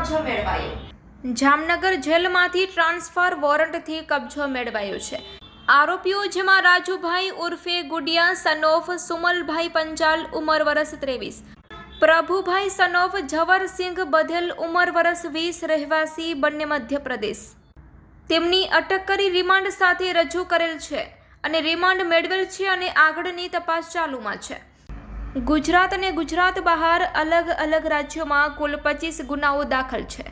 કબજો મેળવાયો। જામનગર જેલમાંથી ટ્રાન્સફર વોરંટથી કબજો મેળવાયો છે। આરોપીઓ જેમાં રાજુભાઈ ઉર્ફે ગુડિયા સન ઓફ સુમલભાઈ પંચાલ ઉંમર વર્ષ 23, પ્રભુભાઈ સન ઓફ ઝવરસિંહ બધેલ ઉંમર વર્ષ 20 રહેવાસી બંને મધ્યપ્રદેશ, તેમની અટક કરી રિમાન્ડ સાથે રજૂ કરેલ છે અને રિમાન્ડ મેળવેલ છે અને આગળની તપાસ ચાલુમાં છે। ગુજરાત અને ગુજરાત બહાર અલગ અલગ રાજ્યોમાં કુલ 25 ગુનાઓ દાખલ છે।